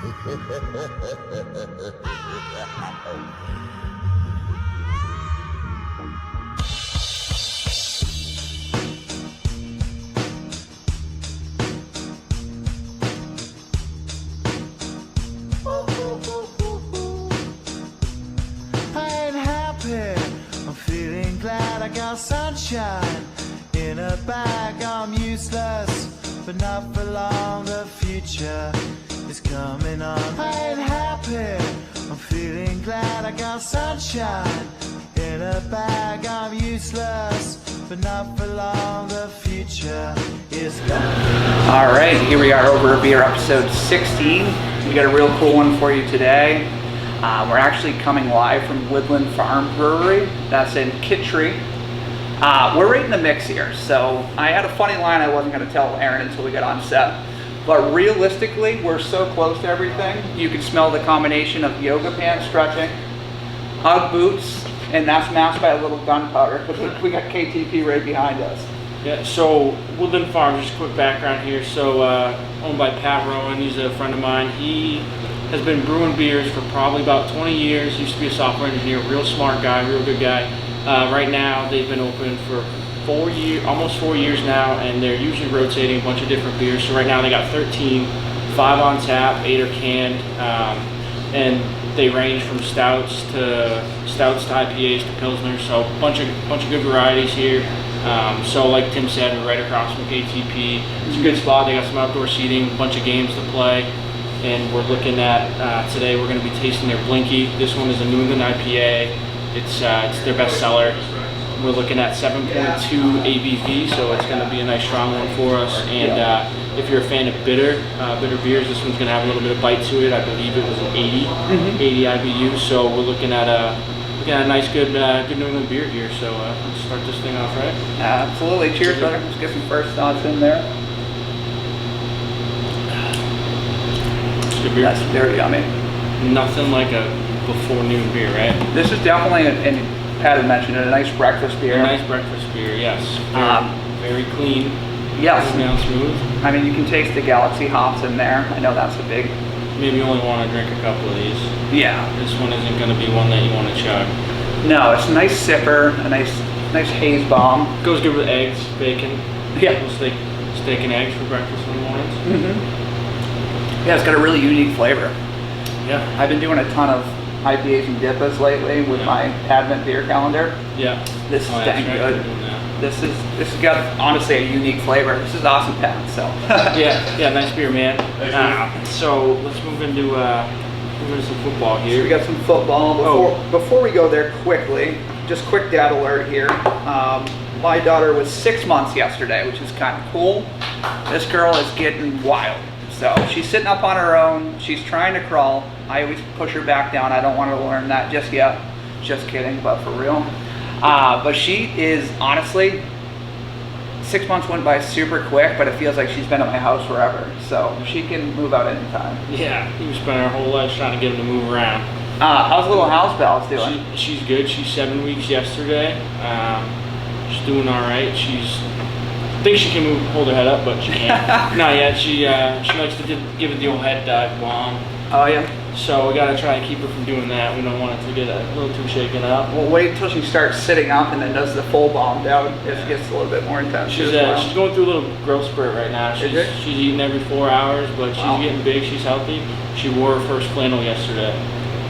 I'm feeling glad I got sunshine in a bag. I'm useless, but not for long. The future is coming on. I ain't happy. I'm feeling glad I got sunshine in a bag. I'm useless, but not for long. The future is coming. All right, here we are over a beer episode 16. We got a real cool one for you today. We're actually coming live from Woodland Farm Brewery. That's in Kittree. We're right in the mix here. So I had a funny line I wasn't going to tell Aaron until we got on set. But realistically, we're so close to everything. You can smell the combination of yoga pants stretching, Ugg boots, and that's masked by a little gunpowder because we got KTP right behind us. Yeah, so Woodland Farms, just a quick background here. So owned by Pat Rowan, he's a friend of mine. He has been brewing beers for probably about 20 years. Used to be a software engineer, real smart guy, real good guy. Right now, they've been open for almost 4 years now, and they're usually rotating a bunch of different beers. So right now they got 13, 5 on tap, 8 are canned, and they range from stouts to IPAs to pilsners. So a bunch of good varieties here. So like Tim said, we're right across from KTP. It's a good spot. They got some outdoor seating, a bunch of games to play. And we're looking at, today we're going to be tasting their Blinky. This one is a New England IPA. It's their best seller. We're looking at 7.2 ABV, so it's going to be a nice strong one for us. And if you're a fan of bitter beers, this one's going to have a little bit of bite to it. I believe it was an 80 IBU. So we're looking at a nice, good New England beer here. So let's start this thing off, right? Absolutely. Cheers, brother. Let's get some first thoughts in there. Good beer. That's very yummy. Nothing like a before noon beer, right? This is definitely, and Pat had mentioned it, a nice breakfast beer. A nice breakfast beer, yes. Very clean. Yes. Down smooth. I mean, you can taste the Galaxy hops in there. I know that's a big. Maybe you only want to drink a couple of these. Yeah. This one isn't going to be one that you want to chug. No, it's a nice sipper, a nice haze bomb. Goes good with eggs, bacon. Yeah. Steak and eggs for breakfast in the mornings. Yeah, it's got a really unique flavor. Yeah. I've been doing a ton of IPAs and DIPAs lately with my Advent beer calendar. Yeah. This is dang good. This has got honestly a unique flavor. This is awesome, Pat. So. yeah, nice beer, man. So let's move into some football here. So we got some football. Before we go there quickly, just quick dad alert here. My daughter was 6 months yesterday, which is kind of cool. This girl is getting wild. So she's sitting up on her own. She's trying to crawl. I always push her back down. I don't want her to learn that just yet. Just kidding, but for real. But she is honestly, 6 months went by super quick, but it feels like she's been at my house forever. So she can move out anytime. Yeah, we spent our whole lives trying to get them to move around. How's little house bells doing? She's good. She's 7 weeks yesterday. She's doing all right. I think she can hold her head up, but she can't. Not yet. She likes to give it the old head dive bomb. Oh yeah. So we gotta try and keep her from doing that. We don't want it to get a little too shaken up. Well, wait until she starts sitting up and then does the full bomb down. It gets a little bit more intense. She's going through a little growth spurt right now. She's eating every 4 hours, but she's getting big. She's healthy. She wore her first flannel yesterday.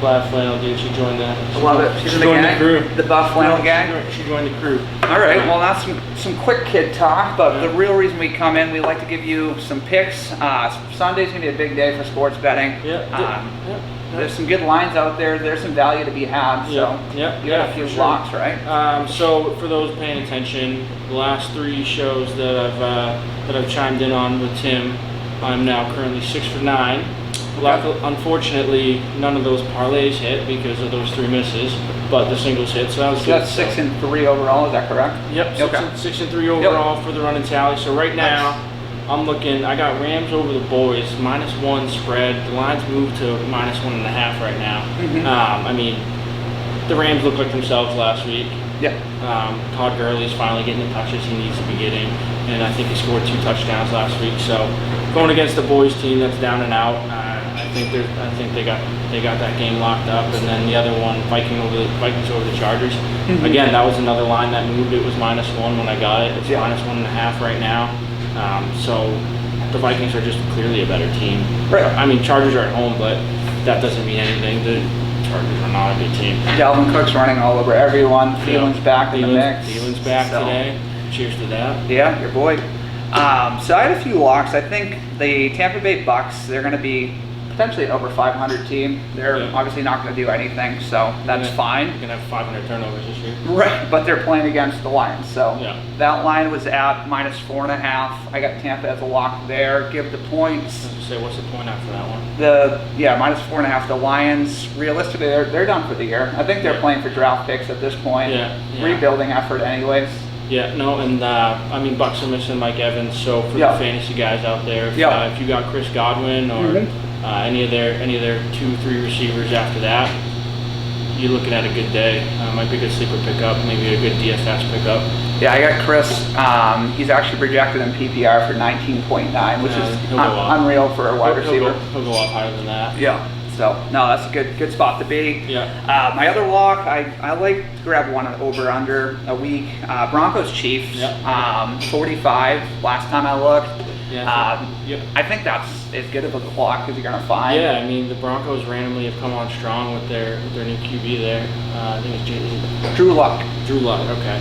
Black flannel, dude. She joined the. I love it. She's in the joined gang? the crew. The buff flannel gang. She joined the crew. All right. Well, that's some quick kid talk, but the real reason we come in, we like to give you some picks. Sunday's gonna be a big day for sports betting. There's some good lines out there. There's some value to be had. So you got a few locks, right? So for those paying attention, the last 3 shows that I've chimed in on with Tim, I'm now currently 6 for 9. Unfortunately, none of those parlays hit because of those 3 misses, but the singles hit. So that's 6 and 3 overall. Is that correct? Yep. 6 and 3 overall for the running tally. So right now, I'm looking. I got Rams over the boys, -1 spread. The line's moved to -1.5 right now. I mean, the Rams look like themselves last week. Yeah. Todd Gurley's finally getting the touches he needs to be getting, and I think he scored 2 touchdowns last week. So going against the boys team that's down and out, I think they got that game locked up, and then the other one, Vikings over the Chargers. Again, that was another line that moved. It was -1 when I got it. It's -1.5 right now. So the Vikings are just clearly a better team. Right. I mean, Chargers are at home, but that doesn't mean anything. The Chargers are not a good team. Dalvin Cook's running all over everyone. Thielen's back in the mix. Thielen's back today. Cheers to that. Yeah, your boy. So I had a few locks. I think the Tampa Bay Bucks, they're going to be potentially an over 500 team. They're obviously not going to do anything, so that's fine. You're going to have 500 turnovers this year. Right, but they're playing against the Lions, so Yeah. that line was at -4.5. I got Tampa as a lock there. Give the points. Say, what's the point after that one? -4.5. The Lions, realistically, they're done for the year. I think they're playing for draft picks at this point. Yeah. Rebuilding effort, anyways. Yeah, no, and I mean, Bucks are missing Mike Evans, so for the fantasy guys out there, if you got Chris Godwin or any of their 2-3 receivers after that, you're looking at a good day. Might be a good sleeper pickup, maybe a good DFS pickup. Yeah, I got Chris. He's actually projected in PPR for 19.9, which is unreal for a wide receiver. He'll go up higher than that. Yeah. So no, that's a good spot to be. Yeah. My other lock, I like to grab one over under a week. Broncos Chiefs. 45 last time I looked. Yeah. I think that's as good of a lock as you're gonna find. Yeah, I mean the Broncos randomly have come on strong with their new QB there. I think it's Drew Luck. Drew Luck. Okay.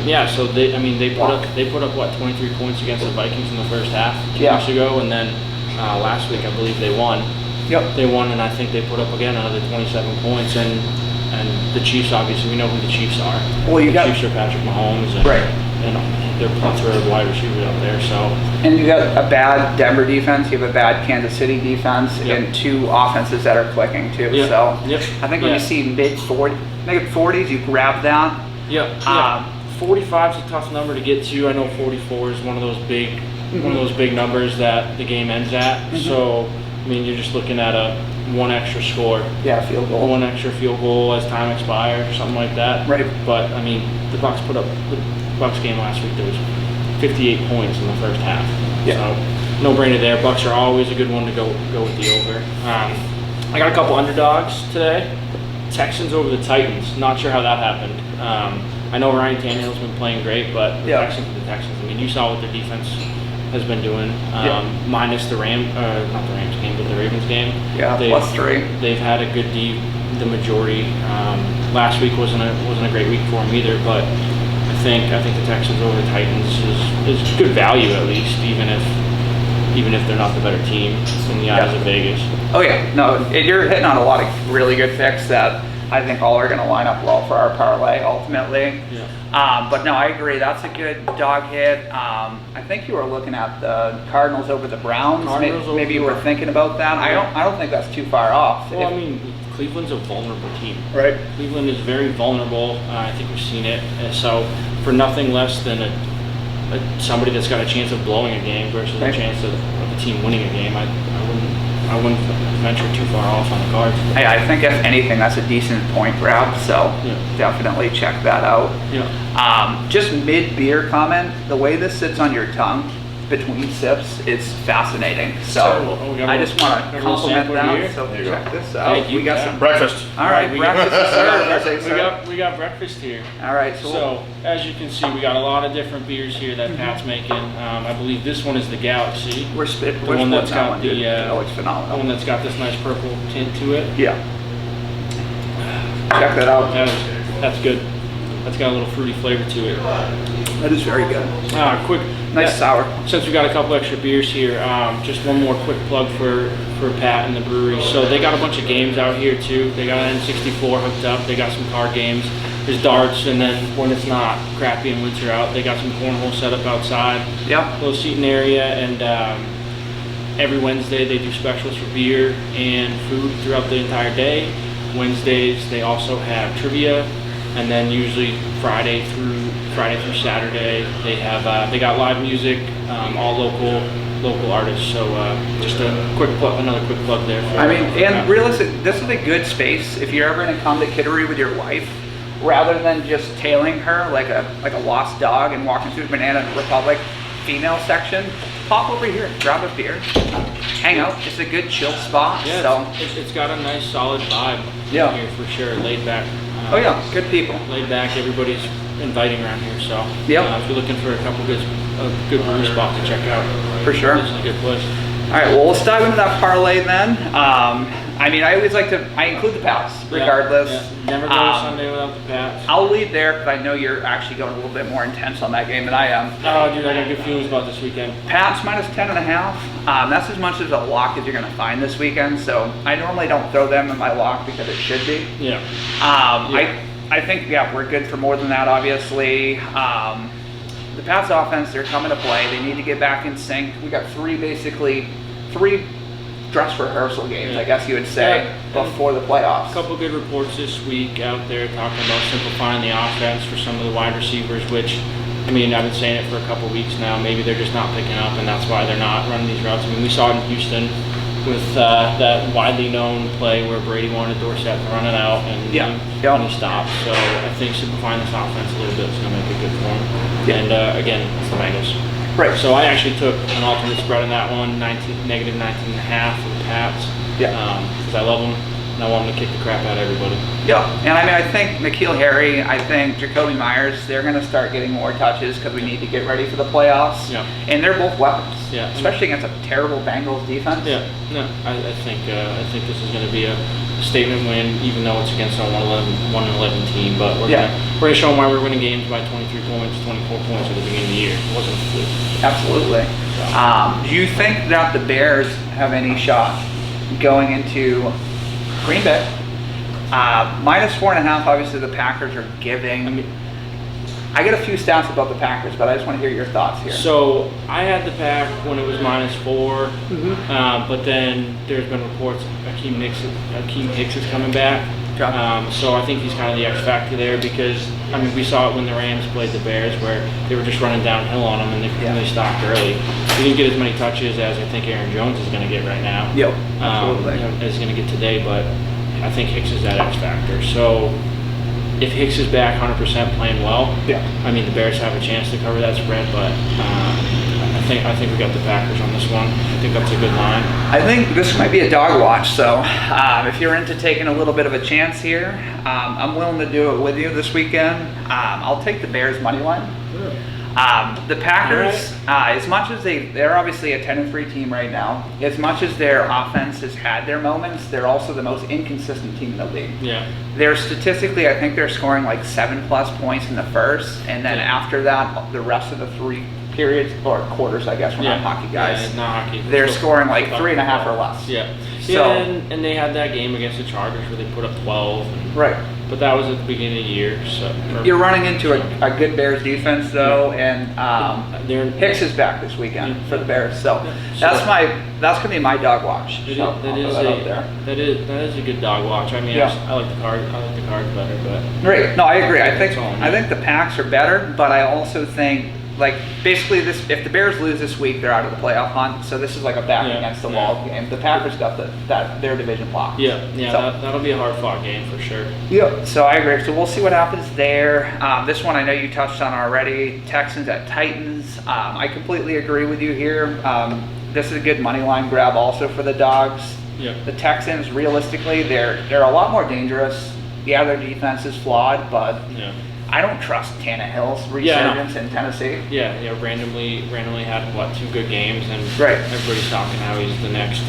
Yeah. So they put up what 23 points against the Vikings in the first half 2 weeks ago, and then last week I believe they won. Yep. They won, and I think they put up again another 27 points. And the Chiefs, obviously, we know who the Chiefs are. Well, the Chiefs are Patrick Mahomes, and they're plethora of wide receivers out there. So. And you got a bad Denver defense. You have a bad Kansas City defense, and two offenses that are clicking too. Yep. So Yep. I think when you see mid 40s, you grab that. Yeah. 45 is a tough number to get to. I know 44 is one of those big numbers that the game ends at. So. I mean, you're just looking at a one extra score. Yeah, field goal. One extra field goal as time expires or something like that. Right. But, I mean, the Bucks game last week, there was 58 points in the first half. Yeah. So, no-brainer there. Bucks are always a good one to go with the over. I got a couple underdogs today. Texans over the Titans. Not sure how that happened. I know Ryan Tannehill's been playing great, but the Texans are the Texans. I mean, you saw what their defense has been doing, minus the not the Rams game, but the Ravens game. Yeah, +3. They've had a good the majority. Last week wasn't a great week for them either, but I think the Texans over the Titans is good value at least, even if they're not the better team in the eyes of Vegas. Oh yeah, no, you're hitting on a lot of really good picks that I think all are going to line up well for our parlay ultimately. Yeah. But no, I agree. That's a good dog hit. I think you were looking at the Cardinals over the Browns. Maybe you were thinking about that. Yeah. I don't think that's too far off. Well, I mean, Cleveland's a vulnerable team. Right. Cleveland is very vulnerable. I think we've seen it. So for nothing less than somebody that's got a chance of blowing a game versus a chance of the team winning a game, I wouldn't venture too far off on the cards. I think if anything, that's a decent point grab. So definitely check that out. Yeah. Just mid-beer comment, the way this sits on your tongue between sips is fascinating. So I just want to compliment that. So check this out. Thank you. We got some breakfast. All right, breakfast is served. We got breakfast here. All right. So as you can see, we got a lot of different beers here that Pat's making. I believe this one is the Galaxy. We're the one that's got it's phenomenal. The one that's got this nice purple tint to it. Yeah. Check that out. That's good. That's got a little fruity flavor to it. That is very good. Quick. Nice sour. Since we got a couple extra beers here, just one more quick plug for Pat and the brewery. So they got a bunch of games out here too. They got an N64 hooked up. They got some card games. There's darts, and then when it's not crappy and winter out, they got some cornhole set up outside. Yep. Little seating area, and every Wednesday they do specials for beer and food throughout the entire day. Wednesdays they also have trivia, and then usually Friday through Saturday they got live music, all local artists. So just another quick plug there. And realistic, this is a good space if you're ever going to come to Kittery with your wife, rather than just tailing her like a lost dog and walking through Banana Republic. female section, pop over here, grab a beer, hang out. It's a good chill spot. Yeah, so it's got a nice solid vibe Yeah. here for sure. Laid back. oh yeah, good people. Laid back. Everybody's inviting around here. So Yep. if you're looking for a couple good brew spot to check out, For sure. this is a good place. All right, well, let's dive into that parlay then. I mean, I always like to, I include the Pats regardless. Yeah. Never go to Sunday without the Pats. I'll lead there because I know you're actually going a little bit more intense on that game than I am. Oh, dude, I got good feelings about this weekend. Pats minus 10.5. That's as much as a lock as you're going to find this weekend. So I normally don't throw them in my lock because it should be. Yeah. I think, yeah, we're good for more than that, obviously. The Pats offense, they're coming to play. They need to get back in sync. We got three dress rehearsal games, I guess you would say, before the playoffs. A couple good reports this week out there talking about simplifying the offense for some of the wide receivers, which, I mean, I've been saying it for a couple weeks now. Maybe they're just not picking up, and that's why they're not running these routes. I mean, we saw it in Houston with that widely known play where Brady wanted Dorsett to run it out, and he stopped. So I think simplifying this offense a little bit is going to make it good for him. Yeah. And again, it's the Bengals. Right. So I actually took an alternate spread on that one, negative 19.5 for the Pats. Yeah. Because I love them and I want them to kick the crap out of everybody. Yeah, and I mean, I think N'Keal Harry, I think Jacoby Myers, they're going to start getting more touches because we need to get ready for the playoffs. Yeah. And they're both weapons. Yeah. Especially against a terrible Bengals defense. Yeah. No, I think this is going to be a statement win, even though it's against a 1-11 team. But we're gonna show them why we're winning games by 23 points, 24 points at the beginning of the year. It wasn't a fluke. Absolutely. Do you think that the Bears have any shot going into Green Bay? Minus 4.5, obviously the Packers are giving. I get a few stats about the Packers, but I just want to hear your thoughts here. So I had the Pack when it was -4, but then there's been reports Akeem Hicks is coming back. So I think he's kind of the X factor there because, I mean, we saw it when the Rams played the Bears where they were just running downhill on them and they stopped early. He didn't get as many touches as I think Aaron Jones is going to get right now. Yep, absolutely. Is going to get today, but I think Hicks is that X factor. So if Hicks is back 100% playing well, I mean, the Bears have a chance to cover that spread, but I think we got the Packers on this one. I think that's a good line. I think this might be a dog watch, so if you're into taking a little bit of a chance here, I'm willing to do it with you this weekend. I'll take the Bears money line. The Packers, as much as they're obviously a 10-3 team right now, as much as their offense has had their moments, they're also the most inconsistent team in the league. Yeah. They're statistically, I think they're scoring like 7+ points in the first, and then after that, the rest of the 3 periods, or quarters, I guess, we're not hockey guys. Yeah, not hockey. They're scoring like 3.5 or less. Yeah. So, and they had that game against the Chargers where they put up 12. Right. But that was at the beginning of the year. So you're running into a good Bears defense though, and Hicks is back this weekend for the Bears. So that's gonna be my dog watch. That is a good dog watch. I mean, I like the Cards better, but great. No, I agree. I think the Packs are better, but I also think, like, basically if the Bears lose this week, they're out of the playoff hunt. So this is like a back against the wall game. The Packers got their division locked. Yeah, so, that'll be a hard fought game for sure. Yeah, so I agree. So we'll see what happens there. This one I know you touched on already. Texans at Titans. I completely agree with you here. This is a good money line grab also for the dogs. Yeah. The Texans, realistically, they're a lot more dangerous. Yeah, their defense is flawed, but I don't trust Tannehill's resurgence in Tennessee. Yeah, randomly had 2 good games, and everybody's talking how he's the next.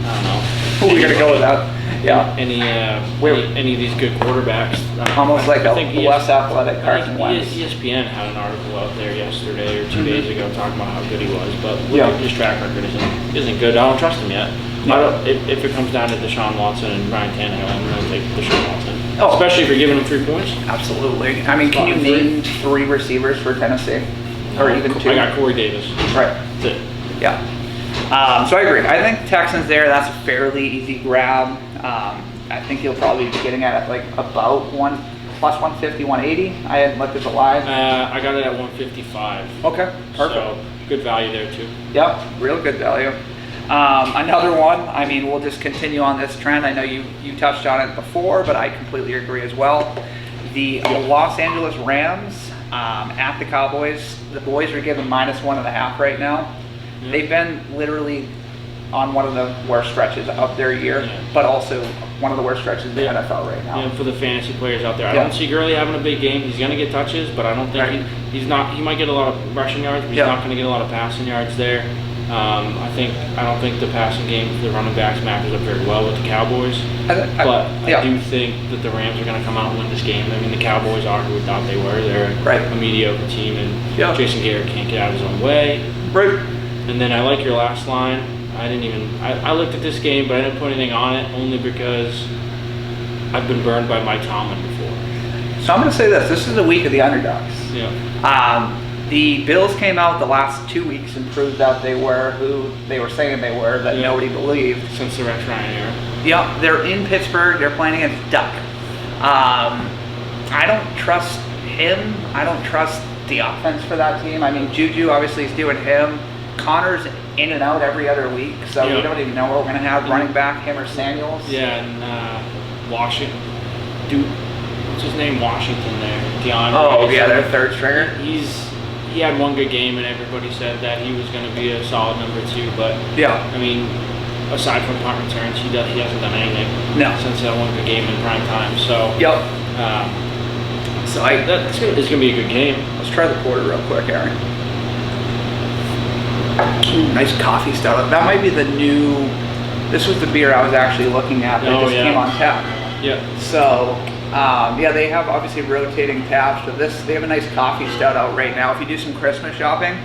I don't know. We're gonna go with that. Yeah. Any of these good quarterbacks. Almost like a less athletic Carson Wentz. ESPN had an article out there yesterday or 2 days ago talking about how good he was, but his track record isn't good. I don't trust him yet. If it comes down to Deshaun Watson and Ryan Tannehill, I'm going to take Deshaun Watson. Especially if you're giving him 3 points. Absolutely. I mean, can you name 3 receivers for Tennessee? Or even 2? I got Corey Davis. Right. That's it. Yeah. So I agree. I think Texans there, that's a fairly easy grab. I think you'll probably be getting at it like about plus 150, 180. I hadn't looked at the live. I got it at 155. Okay, perfect. So good value there too. Yep, real good value. Another one, I mean, we'll just continue on this trend. I know you touched on it before, but I completely agree as well. The Los Angeles Rams, at the Cowboys. The boys are given -1.5 right now. Yeah. They've been literally on one of the worst stretches of their year, but also one of the worst stretches in the NFL right now. Yeah, for the fantasy players out there. I Yeah. don't see Gurley having a big game. He's going to get touches, but I don't think he's not. He might get a lot of rushing yards, but he's not going to get a lot of passing yards there. I don't think the passing game, the running backs matches up very well with the Cowboys. I do think that the Rams are going to come out and win this game. I mean, the Cowboys are who we thought they were. They're a mediocre team, and Jason Garrett can't get out of his own way. Right. And then I like your last line. I looked at this game, but I didn't put anything on it only because I've been burned by Mike Tomlin before. So I'm going to say this. This is the week of the underdogs. Yeah. The Bills came out the last 2 weeks and proved that they were who they were saying they were, that nobody believed. Since the Rex Ryan era. Yep, they're in Pittsburgh. They're playing against Duck. I don't trust him. I don't trust the offense for that team. I mean, Juju obviously is doing him. Connor's in and out every other week, so we don't even know what we're going to have running back, him or Samuels. Yeah, and Washington. Dude, what's his name? Washington there. DeAndre. Oh, yeah, their third stringer. He had one good game, and everybody said that he was going to be a solid number 2. But I mean, aside from punt returns, he hasn't done anything since that one good game in prime time. So it's going to be a good game. Let's try the porter real quick, Aaron. Nice coffee stout. That might be the new. This was the beer I was actually looking at. That just came on tap. Yeah. So. They have obviously rotating taps, but they have a nice coffee stout out right now. If you do some Christmas shopping,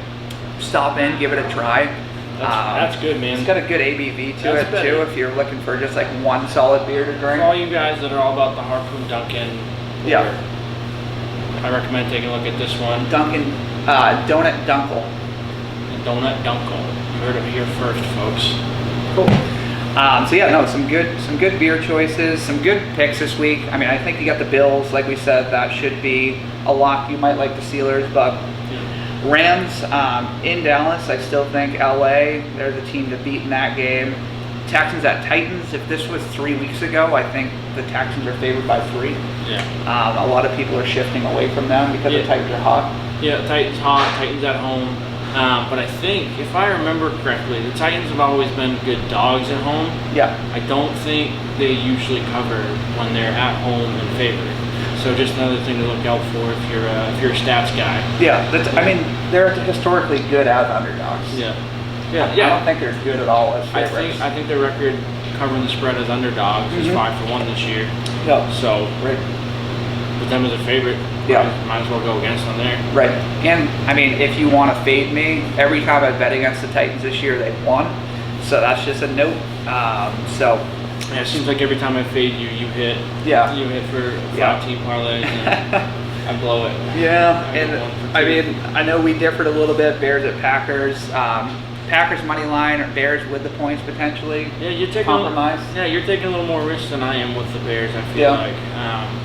stop in, give it a try. That's good, man. It's got a good ABV to it too. If you're looking for just like one solid beer to drink. For all you guys that are all about the Harpoon Dunkin', I recommend taking a look at this one. Dunkin' Donut Dunkel. Donut Dunkel. You heard it here first, folks. Cool. Some good beer choices, some good picks this week. I mean, I think you got the Bills, like we said, that should be a lock. You might like the Steelers, but Rams in Dallas, I still think LA, they're the team to beat in that game. Texans at Titans, if this was 3 weeks ago, I think the Texans are favored by 3. Yeah. A lot of people are shifting away from them because the Titans are hot. Yeah, Titans hot, Titans at home. But I think, if I remember correctly, the Titans have always been good dogs at home. Yeah. I don't think they usually cover when they're at home and favored. So just another thing to look out for if you're a stats guy. Yeah, I mean, they're historically good as underdogs. Yeah. I don't think they're good at all as favorites. I think their record covering the spread as underdogs is 5-1 this year. Yeah. So with them as a favorite, might as well go against them there. Right. And I mean, if you want to fade me, every time I bet against the Titans this year, they've won. So that's just a note. It seems like every time I fade you, you hit. Yeah. You hit for 5-team parlays, and I blow it. Yeah. And I mean, I know we differed a little bit. Bears at Packers. Packers money line, or Bears with the points potentially. Yeah, you're taking compromise. You're taking a little more risk than I am with the Bears. I feel like,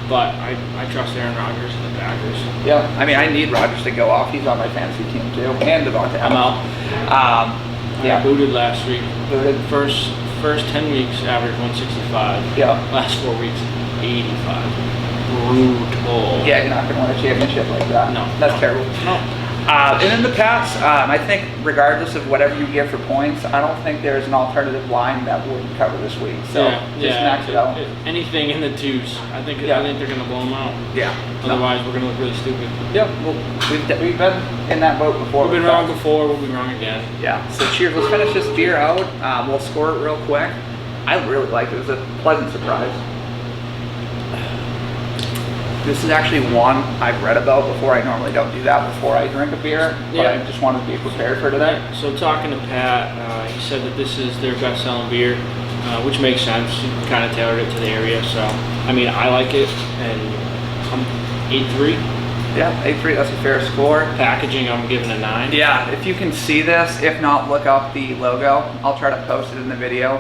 but I trust Aaron Rodgers and the Packers. Yeah, I mean, I need Rodgers to go off. He's on my fantasy team too, and Devontae. I'm out. I booted last week. Booted. First 10 weeks, average 165. Yeah. Last 4 weeks, 85. Brutal. Yeah, you're not going to win a championship like that. No. That's terrible. No. And in the Pats, I think regardless of whatever you give for points, I don't think there's an alternative line that wouldn't cover this week. So just max it out. Anything in the 2s, I think they're going to blow them out. Yeah. Otherwise, we're going to look really stupid. Yeah. Well, we've been in that boat before. We've been wrong before. We'll be wrong again. Yeah. So cheers. Let's finish this beer out. We'll score it real quick. I really liked it. It was a pleasant surprise. This is actually one I've read about before. I normally don't do that before I drink a beer, but I just wanted to be prepared for today. So talking to Pat, he said that this is their best-selling beer, which makes sense. He kind of tailored it to the area. So, I mean, I like it, and I'm 8.3. Yeah, 8.3, that's a fair score. Packaging, I'm giving a 9. Yeah, if you can see this, if not, look up the logo. I'll try to post it in the video.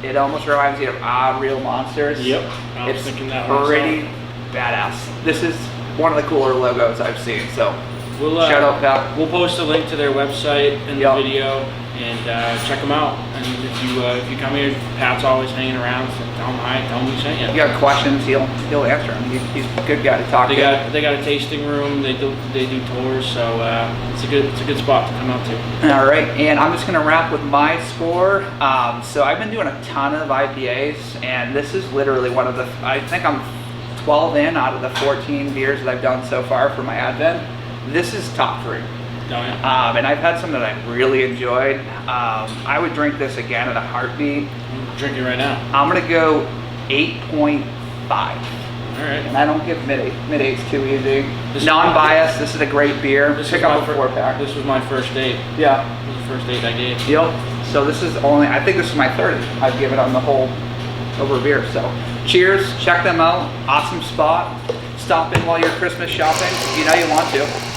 It almost reminds me of Real Monsters. Yep, I was thinking that pretty badass. This is one of the cooler logos I've seen, so we'll shout out Pat. We'll post a link to their website in the video. and check them out. And if you come here, Pat's always hanging around. So tell him hi, tell him we sent you. If you got questions, he'll answer them. He's a good guy to talk to. They got a tasting room. They do tours, so it's a good spot to come out to. All right, and I'm just gonna wrap with my score. So I've been doing a ton of IPAs, and this is literally one of the. I think I'm 12 in out of the 14 beers that I've done so far for my Advent. This is top 3. And I've had some that I've really enjoyed. I would drink this again at a heartbeat. I'm drinking right now. I'm gonna go 8.5. All right. And I don't give mid-8s too easy. Non-biased, this is a great beer. Pick up a 4-pack. This was my first date. Yeah. This was the first date I gave. Yep. So this is I think this is my 3rd I've given on the whole over beer. So cheers, check them out. Awesome spot. Stop in while you're Christmas shopping. You know you want to.